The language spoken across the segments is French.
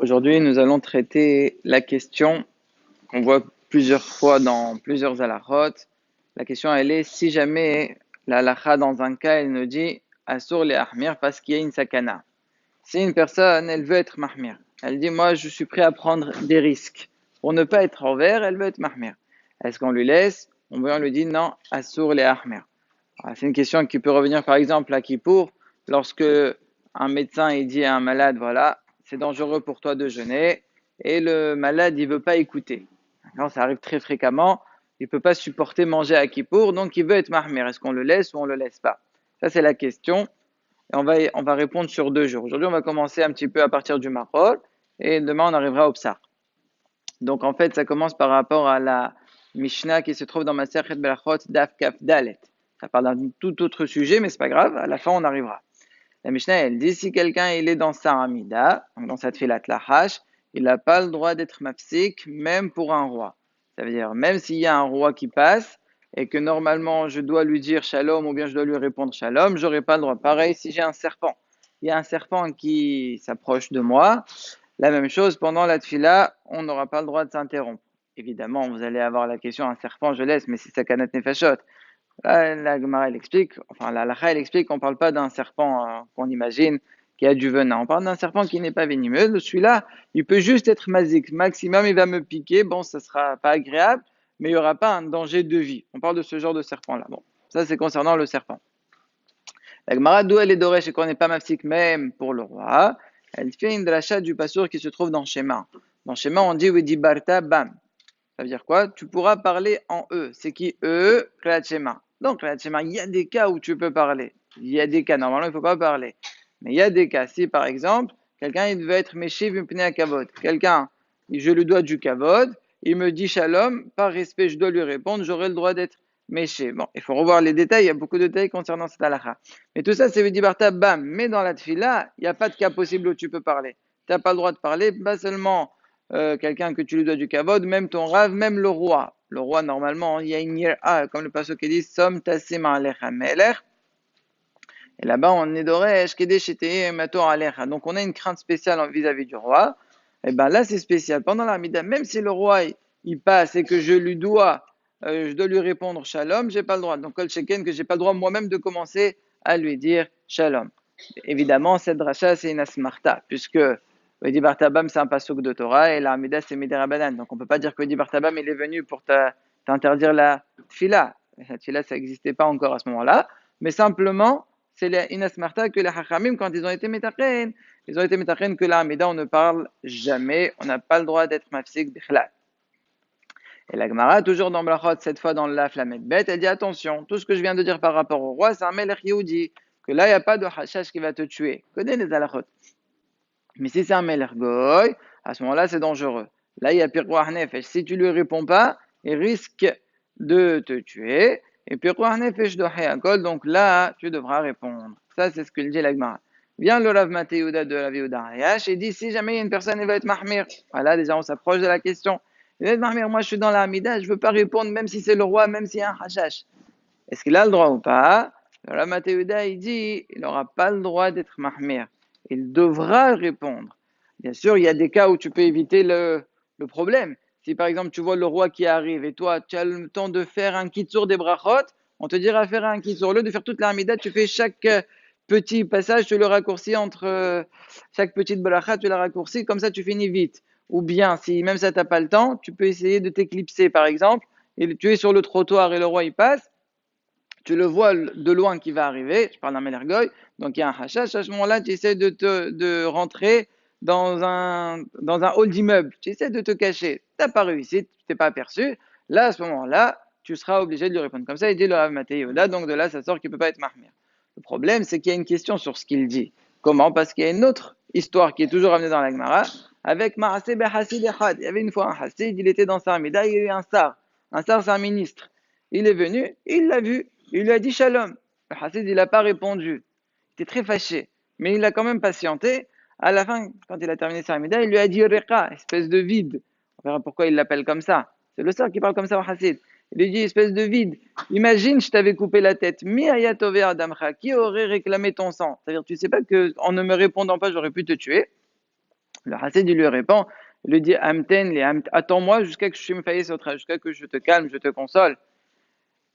Aujourd'hui, nous allons traiter la question qu'on voit plusieurs fois dans plusieurs halachot. La question, elle est si jamais la halacha dans un cas, elle nous dit Asur les ahmir parce qu'il y a une sakana. Si une personne, elle veut être mahmir, elle dit moi, je suis prêt à prendre des risques. Pour ne pas être envers, elle veut être mahmir. Est-ce qu'on lui laisse? On lui dit non, Asur les ahmir. C'est une question qui peut revenir par exemple à Kippour, lorsque un médecin il dit à un malade, voilà, c'est dangereux pour toi de jeûner, et le malade il veut pas écouter. Alors, ça arrive très fréquemment, il peut pas supporter manger à Kippour, donc il veut être mahmir. Est-ce qu'on le laisse ou on le laisse pas? Ça c'est la question, et on va répondre sur 2 jours. Aujourd'hui on va commencer un petit peu à partir du Marol, et demain on arrivera au Psar. Donc en fait, ça commence par rapport à la Mishnah qui se trouve dans Masechet Berachot Daf Kaf Dalet. Ça parle d'un tout autre sujet, mais c'est pas grave, à la fin on arrivera. La Mishnah, elle dit si quelqu'un il est dans sa Amida, donc dans sa Tfilat Lahash, il n'a pas le droit d'être mafsik, même pour un roi. Ça veut dire, même s'il y a un roi qui passe, et que normalement je dois lui dire shalom, ou bien je dois lui répondre shalom, j'aurai pas le droit. Pareil, si j'ai un serpent, il y a un serpent qui s'approche de moi, la même chose, pendant la tfila, on n'aura pas le droit de s'interrompre. Évidemment, vous allez avoir la question, un serpent, je laisse, mais c'est sakanat nefashot. Là, la Gemara, elle explique, enfin, la Lacha, elle explique qu'on ne parle pas d'un serpent qu'on imagine qui a du venin. On parle d'un serpent qui n'est pas venimeux. Celui-là, il peut juste être mazik. Maximum, il va me piquer. Bon, ça sera pas agréable, mais il n'y aura pas un danger de vie. On parle de ce genre de serpent-là. Bon, ça, c'est concernant le serpent. La Gemara, d'où elle est dorée, et qu'on n'est pas mafsik même pour le roi, elle fait une dracha du passour qui se trouve dans Shema. Dans Shema, on dit Wedi Barta Bam. Ça veut dire quoi? Tu pourras parler en eux. C'est qui eux? Kriyat Shema. Donc, Kriyat Shema, il y a des cas où tu peux parler. Il y a des cas, normalement, il ne faut pas parler. Mais il y a des cas. Si, par exemple, quelqu'un, il veut être méché, vimpné à kavod. Quelqu'un, je lui dois du kavod, il me dit shalom, par respect, je dois lui répondre, j'aurai le droit d'être méché. Bon, il faut revoir les détails, il y a beaucoup de détails concernant cette halakha. Mais tout ça, c'est Vedibarta, bam. Mais dans la tfila, il n'y a pas de cas possible où tu peux parler. Tu n'as pas le droit de parler, pas seulement quelqu'un que tu lui dois du kavod, même ton rave, même le roi. Le roi, normalement, il y a une yir'a, comme le passage qui dit, Som tasim alecha melech. Et là-bas, on est doresh, kedesh etei mato alecha. Donc, on a une crainte spéciale vis-à-vis du roi. Et ben là, c'est spécial. Pendant l'Amida, même si le roi, il passe et que je dois lui répondre shalom, j'ai pas le droit. Donc, kol sheken, que j'ai pas le droit moi-même de commencer à lui dire shalom. Évidemment, cette dracha, c'est une asmarta, puisque Vedi Bartabam, c'est un pasuk de Torah, et l'Amida, c'est Midirabanan. Donc, on peut pas dire que Vedi Bartabam, il est venu pour t'interdire la tfila. La tfila, ça n'existait pas encore à ce moment-là. Mais simplement, c'est une asmarta que les hachamim, quand ils ont été métachen, que l'Amida, on ne parle jamais, on n'a pas le droit d'être mafsik bichlal. Et la Gemara, toujours dans Blachot, cette fois dans le Laf Lamed Bet, elle dit attention, tout ce que je viens de dire par rapport au roi, c'est un Melech Yehudi, que là, il n'y a pas de hashash qui va te tuer. Connais les halachot. Mais si c'est un Melech Goy, à ce moment-là, c'est dangereux. Là, il y a Pirkouah Nefesh. Si tu lui réponds pas, il risque de te tuer. Et Pirkouah Nefesh de Hayakol, donc là, tu devras répondre. Ça, c'est ce que dit la Gemara. Vient le Rav Mateuda de la Yehuda Hayash et dit si jamais il y a une personne, elle va être mahmir. Voilà, déjà, on s'approche de la question. Il va être mahmir. Moi, je suis dans la Hamida, je ne veux pas répondre, même si c'est le roi, même s'il y a un hashash. Est-ce qu'il a le droit ou pas? Le Rav Mateuda, il dit il n'aura pas le droit d'être mahmir. Il devra répondre. Bien sûr, il y a des cas où tu peux éviter le problème. Si par exemple tu vois le roi qui arrive et toi tu as le temps de faire un kitsur des brachot, on te dira faire un kitsur. Au lieu de faire toute l'amida, tu fais chaque petit passage, tu le raccourcis entre chaque petite bracha, tu la raccourcis, comme ça tu finis vite. Ou bien, si même ça t'as pas le temps, tu peux essayer de t'éclipser par exemple, et tu es sur le trottoir et le roi il passe, tu le vois de loin qui va arriver, je parle d'un Melergoy, donc il y a un hashash, à ce moment-là, tu essaies de rentrer dans un hall d'immeuble, tu essaies de te cacher, tu n'as pas réussi, tu t'es pas aperçu, là, à ce moment-là, tu seras obligé de lui répondre comme ça, il dit le Rav Mateuda, donc de là, ça sort qu'il ne peut pas être mahmir. Le problème, c'est qu'il y a une question sur ce qu'il dit. Comment? Parce qu'il y a une autre histoire qui est toujours amenée dans la Gemara, avec Maaseh Behasid Echad. Il y avait une fois un Hassid, il était dans sa Amida, il y a eu un sar. Un sar, c'est un ministre. Il est venu, il l'a vu, il lui a dit shalom. Le Hassid, il n'a pas répondu. Il était très fâché. Mais il a quand même patienté. À la fin, quand il a terminé sa Hamida, il lui a dit Reka, espèce de vide. On verra pourquoi il l'appelle comme ça. C'est le sort qui parle comme ça au Hassid. Il lui dit espèce de vide. Imagine, je t'avais coupé la tête. Mi ayatove adamcha, qui aurait réclamé ton sang? C'est-à-dire, tu sais pas que en ne me répondant pas, j'aurais pu te tuer. Le Hassid, il lui répond, il lui dit, attends-moi jusqu'à que je me fasse autre, jusqu'à que je te calme, je te console.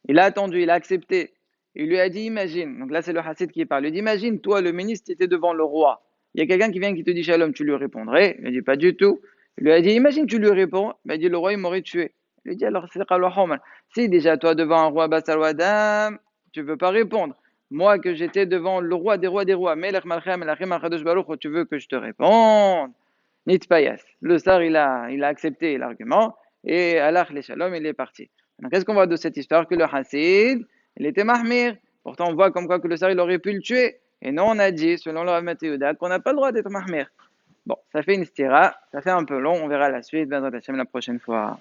Il a attendu, il a accepté. Il lui a dit, imagine, donc là c'est le Hassid qui parle, il lui dit, imagine, toi le ministre, tu étais devant le roi. Il y a quelqu'un qui vient qui te dit shalom, tu lui répondrais? Il lui dit, pas du tout. Il lui a dit, imagine, tu lui réponds. Il a dit, le roi, il m'aurait tué. Il lui dit, alors c'est Qalwa. Si déjà toi devant un roi Basar Wadam, tu veux pas répondre. Moi que j'étais devant le roi des rois des rois, Melech Malchem, Melachim Akadosh Baruch, tu veux que je te réponde? Nit payas. Le sar, il a accepté l'argument et Allah les shalom, il est parti. Donc, qu'est-ce qu'on voit de cette histoire? Que le Hassid, il était mahmir. Pourtant, on voit comme quoi que le sar, il aurait pu le tuer. Et non, on a dit, selon le Rav Mathieuda, qu'on n'a pas le droit d'être mahmir. Bon, ça fait une stira, ça fait un peu long, on verra la suite, la prochaine fois.